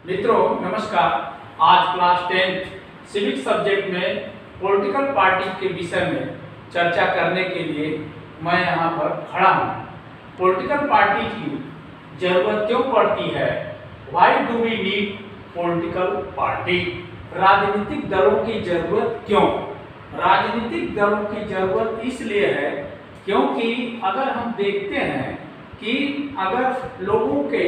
मित्रों नमस्कार। आज क्लास 10 सिविक सब्जेक्ट में पॉलिटिकल पार्टी के विषय में चर्चा करने के लिए मैं यहाँ पर खड़ा हूँ। पॉलिटिकल पार्टी की जरूरत क्यों पड़ती है? Why do we need political party? राजनीतिक दलों की जरूरत क्यों? राजनीतिक दलों की जरूरत इसलिए है क्योंकि अगर हम देखते हैं कि अगर लोगों के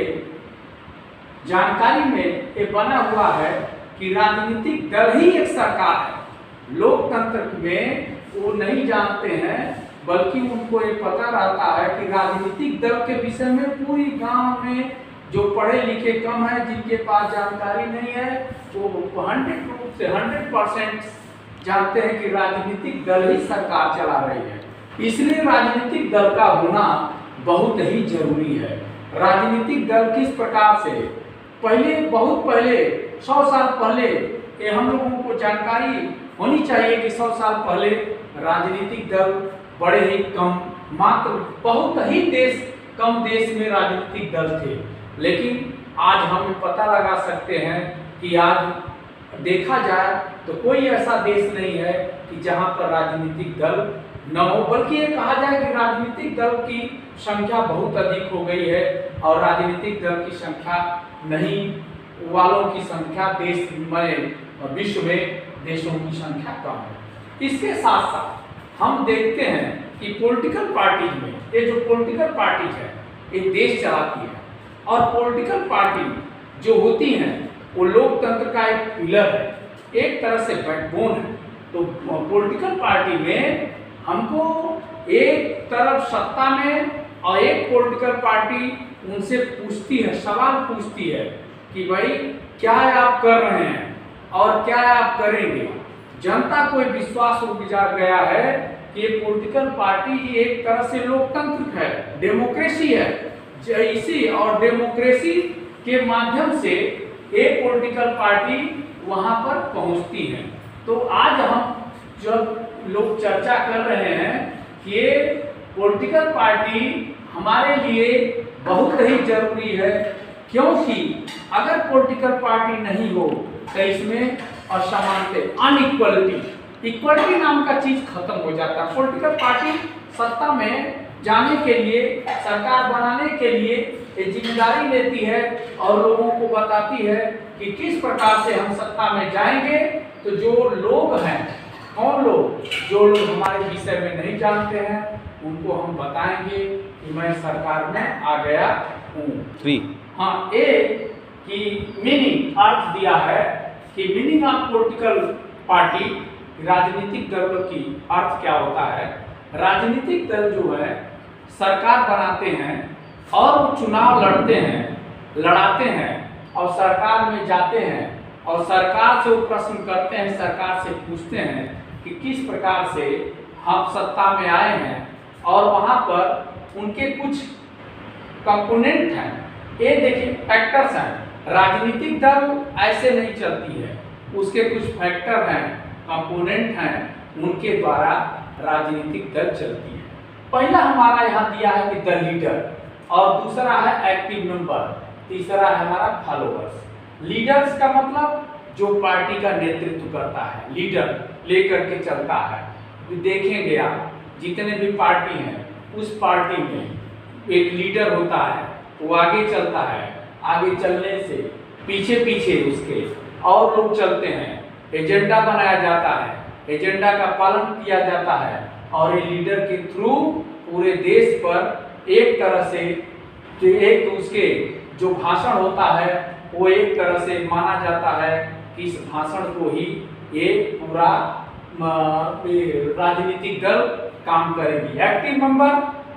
जानकारी में ये बना हुआ है कि राजनीतिक दल ही एक सरकार है। लोकतंत्र में वो नहीं जानते हैं, बल्कि उनको ये पता रहता है कि राजनीतिक दल के विषय में पूरी गांव में जो पढ़े लिखे कम है, जिनके पास जानकारी नहीं है, वो 100% जानते हैं कि राजनीतिक दल ही सरकार चला रही है। इसलिए राजनीतिक दल का होना बहुत ही जरूरी है। राजनीतिक दल किस प्रकार से बहुत पहले 100 साल पहले ये हम लोगों को जानकारी होनी चाहिए कि 100 साल पहले राजनीतिक दल बड़े ही कम, मात्र बहुत ही कम देश में राजनीतिक दल थे। लेकिन आज हम पता लगा सकते हैं कि आज देखा जाए तो कोई ऐसा देश नहीं है कि जहां पर राजनीतिक दल न हो, बल्कि ये कहा जाए कि राजनीतिक दल की संख्या बहुत अधिक हो गई है और राजनीतिक दल की संख्या नहीं वालों की संख्या देश में और विश्व में देशों की संख्या कम है। इसके साथ साथ हम देखते हैं कि पॉलिटिकल पार्टीज में ये जो पॉलिटिकल पार्टीज है ये देश चलाती है, और पॉलिटिकल पार्टी जो होती हैं वो लोकतंत्र का एक पिलर है, एक तरह से बैकबोन है। तो पॉलिटिकल पार्टी में हमको एक तरफ सत्ता में और एक पॉलिटिकल पार्टी उनसे पूछती है, सवाल पूछती है कि भाई क्या आप कर रहे हैं और क्या आप करेंगे। जनता को विश्वास हो गया है कि ये पॉलिटिकल पार्टी ही एक तरह से लोकतंत्र है, डेमोक्रेसी है। इसी और डेमोक्रेसी के माध्यम से एक पॉलिटिकल पार्टी वहां पर पहुंचती है। तो आज हम जब लोग चर्चा कर रहे हैं कि ये पॉलिटिकल पार्टी हमारे लिए बहुत ही जरूरी है, क्योंकि अगर पॉलिटिकल पार्टी नहीं हो तो इसमें असमानता, इक्वलिटी नाम का चीज खत्म हो जाता है। पॉलिटिकल पार्टी सत्ता में जाने के लिए, सरकार बनाने के लिए ये जिम्मेदारी लेती है और लोगों को बताती है कि किस प्रकार से हम सत्ता में जाएंगे। तो जो लोग हैं, कौन लोग, जो लोग हमारे विषय में नहीं जानते हैं, उनको हम बताएंगे कि मैं सरकार में आ गया हूँ। हाँ, एक की मीनिंग अर्थ दिया है कि मीनिंग ऑफ पॉलिटिकल पार्टी, राजनीतिक दलों की अर्थ क्या होता है। राजनीतिक दल जो है सरकार बनाते हैं और वो चुनाव लड़ाते हैं और सरकार में जाते हैं और सरकार से वो प्रश्न करते हैं, सरकार से पूछते हैं कि किस प्रकार से हम सत्ता में आए हैं, और वहां पर उनके कुछ कंपोनेंट हैं। ये देखिए फैक्टर्स हैं। राजनीतिक दल ऐसे नहीं चलती है, उसके कुछ फैक्टर हैं, कंपोनेंट हैं, उनके द्वारा राजनीतिक दल चलती है। पहला हमारा यहाँ दिया है कि द लीडर, और दूसरा है एक्टिव मेंबर, तीसरा है हमारा फॉलोअर्स। लीडर्स का मतलब जो पार्टी का नेतृत्व करता है, लीडर लेकर के चलता है। देखेंगे आप जितने भी पार्टी हैं उस पार्टी में एक लीडर होता है, वो आगे चलता है, आगे चलने से पीछे पीछे उसके और लोग चलते हैं, एजेंडा बनाया जाता है, एजेंडा का पालन किया जाता है, और ये लीडर के थ्रू पूरे देश पर एक तरह से एक उसके जो भाषण होता है वो एक तरह से माना जाता है कि इस भाषण को ही ये पूरा राजनीतिक दल काम करेगी। एक्टिव मेंबर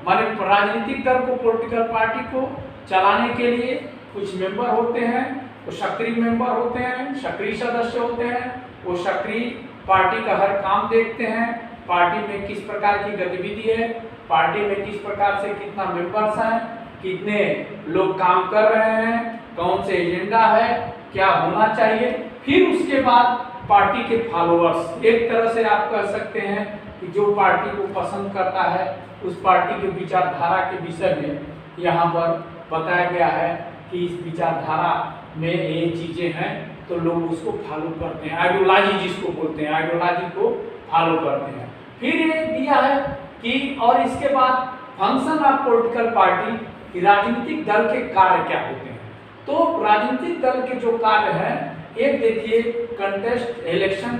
माने राजनीतिक दल को, पॉलिटिकल पार्टी को चलाने के लिए कुछ मेंबर होते हैं, वो सक्रिय मेंबर होते हैं, सक्रिय सदस्य होते हैं। वो सक्रिय पार्टी का हर काम देखते हैं, पार्टी में किस प्रकार की गतिविधि है, पार्टी में किस प्रकार से कितना मेंबर्स हैं, कितने लोग काम कर रहे हैं, कौन से एजेंडा है, क्या होना चाहिए। फिर उसके बाद पार्टी के फॉलोअर्स, एक तरह से आप कह सकते हैं कि जो पार्टी को पसंद करता है उस पार्टी के विचारधारा के विषय में यहाँ पर बताया गया है कि इस विचारधारा में ये चीज़ें हैं तो लोग उसको फॉलो करते हैं, आइडियोलॉजी जिसको बोलते हैं, आइडियोलॉजी को फॉलो करते हैं। फिर ये दिया है कि और इसके बाद फंक्शन ऑफ पॉलिटिकल पार्टी कि राजनीतिक दल के कार्य क्या होते हैं। तो राजनीतिक दल के जो कार्य हैं, एक देखिए कंटेस्ट इलेक्शन,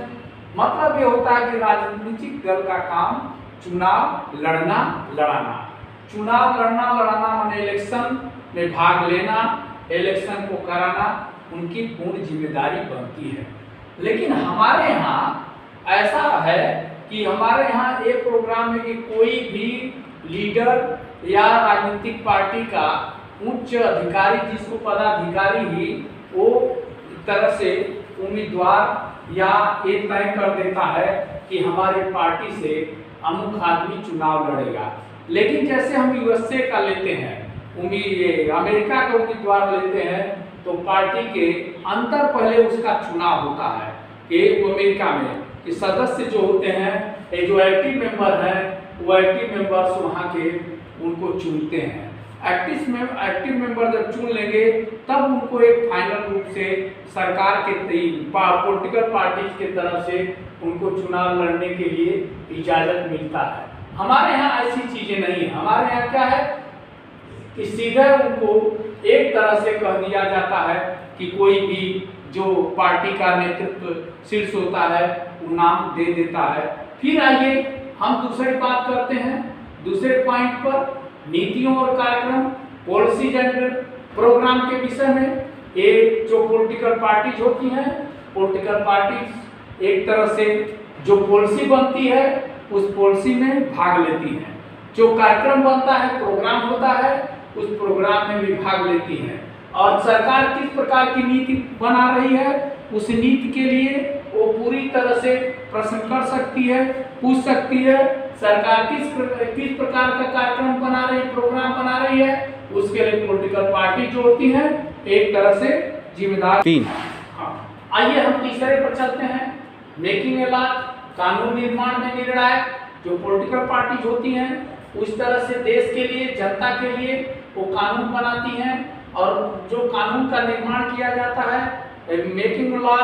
मतलब ये होता है कि राजनीतिक दल का काम चुनाव लड़ना लड़ाना। चुनाव लड़ना लड़ाना माने इलेक्शन में भाग लेना, इलेक्शन को कराना उनकी पूर्ण जिम्मेदारी बनती है। लेकिन हमारे यहाँ ऐसा है कि हमारे यहाँ एक प्रोग्राम है कि कोई भी लीडर या राजनीतिक पार्टी का उच्च अधिकारी, जिसको पदाधिकारी ही वो एक तरह से उम्मीदवार या ये तय कर देता है कि हमारे पार्टी से अमुक आदमी चुनाव लड़ेगा। लेकिन जैसे हम यूएसए का लेते हैं, अमेरिका का उम्मीदवार लेते हैं, तो पार्टी के अंतर पहले उसका चुनाव होता है कि अमेरिका में कि सदस्य जो होते हैं, ये जो एक्टिव मेंबर हैं, वो एक्टिव मेंबर्स वहाँ के उनको चुनते हैं। एक्टिव मेंबर जब चुन लेंगे तब उनको एक फाइनल रूप से सरकार के पॉलिटिकल पार्टी के तरफ से उनको चुनाव लड़ने के लिए इजाजत मिलता है। हमारे यहाँ ऐसी चीजें नहीं है। हमारे यहाँ क्या है कि सीधे उनको एक तरह से कह दिया जाता है कि कोई भी जो पार्टी का नेतृत्व शीर्ष होता है वो नाम दे देता है। फिर आइए हम दूसरी बात करते हैं, दूसरे पॉइंट पर नीतियों और कार्यक्रम, पॉलिसीज एंड प्रोग्राम के विषय में। ये जो पॉलिटिकल पार्टीज होती हैं, पॉलिटिकल पार्टीज एक तरह से जो पॉलिसी बनती है उस पॉलिसी में भाग लेती हैं। जो कार्यक्रम बनता है, प्रोग्राम होता है, उस प्रोग्राम में भी भाग लेती हैं। और सरकार किस प्रकार की नीति बना रही है, उस नीति के लिए वो पूरी तरह से प्रश्न कर सकती है, पूछ सकती है। सरकार किस प्रकार का कार्यक्रम बना रही, प्रोग्राम बना रही है, उसके लिए पॉलिटिकल पार्टी जो होती है एक तरह से जिम्मेदार। हाँ, आइए हम तीसरे पर चलते हैं, मेकिंग ए लॉ, कानून निर्माण में निर्णायक। जो पॉलिटिकल पार्टीज होती हैं उस तरह से देश के लिए, जनता के लिए वो कानून बनाती हैं, और जो कानून का निर्माण किया जाता है, मेकिंग लॉ,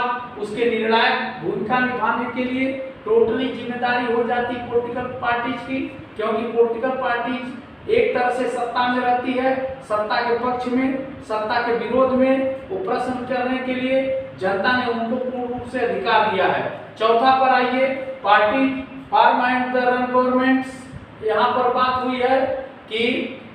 उसके निर्णायक भूमिका निभाने के लिए टोटली जिम्मेदारी हो जाती है पॉलिटिकल पार्टीज की। क्योंकि पॉलिटिकल पार्टीज एक तरह से सत्ता में रहती है, सत्ता के पक्ष में, सत्ता के विरोध में वो प्रश्न करने के लिए जनता ने उनको पूर्ण रूप से अधिकार दिया है। चौथा पर आइए, party form and the run governments. यहाँ पर बात हुई है कि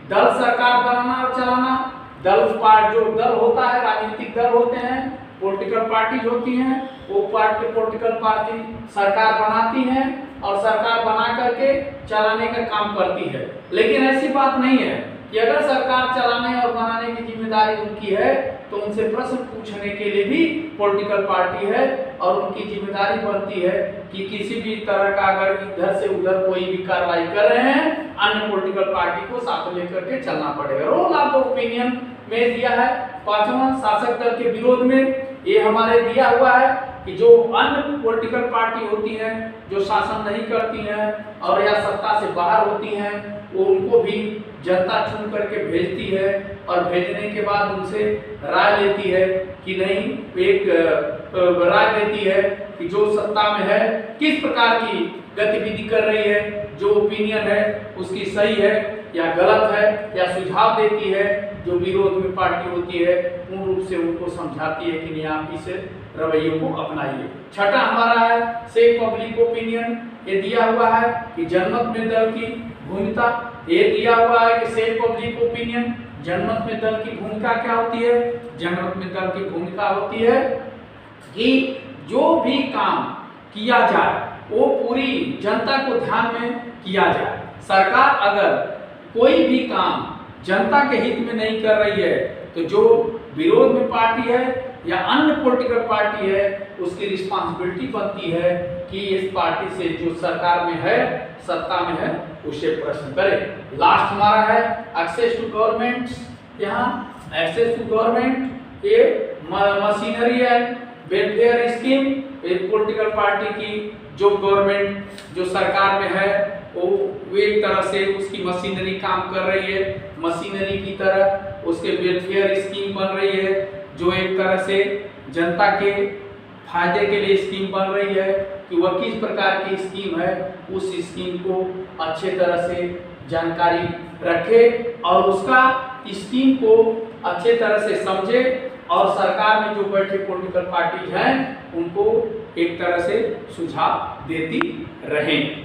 दल सरकार बनाना और चलाना। जो दल होता है, राजनीतिक दल होते हैं, पॉलिटिकल पार्टीज होती हैं, वो पॉलिटिकल पार्टी सरकार बनाती हैं और सरकार बना करके चलाने का काम करती है। लेकिन ऐसी बात नहीं है कि अगर सरकार चलाने और बनाने की जिम्मेदारी उनकी है तो उनसे प्रश्न पूछने के लिए भी पॉलिटिकल पार्टी है, और उनकी जिम्मेदारी बनती है कि किसी भी तरह का अगर इधर से उधर कोई भी कार्रवाई कर रहे हैं, अन्य पॉलिटिकल पार्टी को साथ लेकर के चलना पड़ेगा। रोल ऑफ ओपिनियन में दिया है। पांचवा, शासक दल के विरोध में, ये हमारे दिया हुआ है कि जो अन्य पॉलिटिकल पार्टी होती हैं, जो शासन नहीं करती हैं और या सत्ता से बाहर होती हैं, वो उनको भी जनता चुन करके भेजती है, और भेजने के बाद उनसे राय लेती है कि नहीं, एक राय देती है कि जो सत्ता में है किस प्रकार की गतिविधि कर रही है, जो ओपिनियन है उसकी सही है या गलत है, या सुझाव देती है। जो विरोध में पार्टी होती है पूर्ण रूप से उनको समझाती है कि नहीं, आप इस रवैये को अपनाइए। छठा हमारा है सेफ पब्लिक ओपिनियन। ये दिया हुआ है कि जनमत में दल की भूमिका, ये दिया हुआ है कि सेफ पब्लिक ओपिनियन, जनमत में दल की भूमिका क्या होती है। जनमत में दल की भूमिका होती है कि जो भी काम किया जाए वो पूरी जनता को ध्यान में किया जाए। सरकार अगर कोई भी काम जनता के हित में नहीं कर रही है तो जो विरोध में पार्टी है या अन्य पॉलिटिकल पार्टी है उसकी रिस्पांसिबिलिटी बनती है कि इस पार्टी से जो सरकार में है, सत्ता में है, उससे प्रश्न करे। लास्ट हमारा है एक्सेस टू गवर्नमेंट। यहाँ एक्सेस टू गवर्नमेंट ये machinery and welfare scheme, political party की जो गवर्नमेंट जो सरकार में है वो एक तरह से उसकी मशीनरी काम कर रही है, मशीनरी की तरह उसके वेलफेयर स्कीम बन रही है, जो एक तरह से जनता के फायदे के लिए स्कीम बन रही है कि वह किस प्रकार की स्कीम है, उस स्कीम को अच्छे तरह से जानकारी रखे और उसका स्कीम को अच्छे तरह से समझे और सरकार में जो बैठे पॉलिटिकल पार्टी हैं उनको एक तरह से सुझाव देती रहें।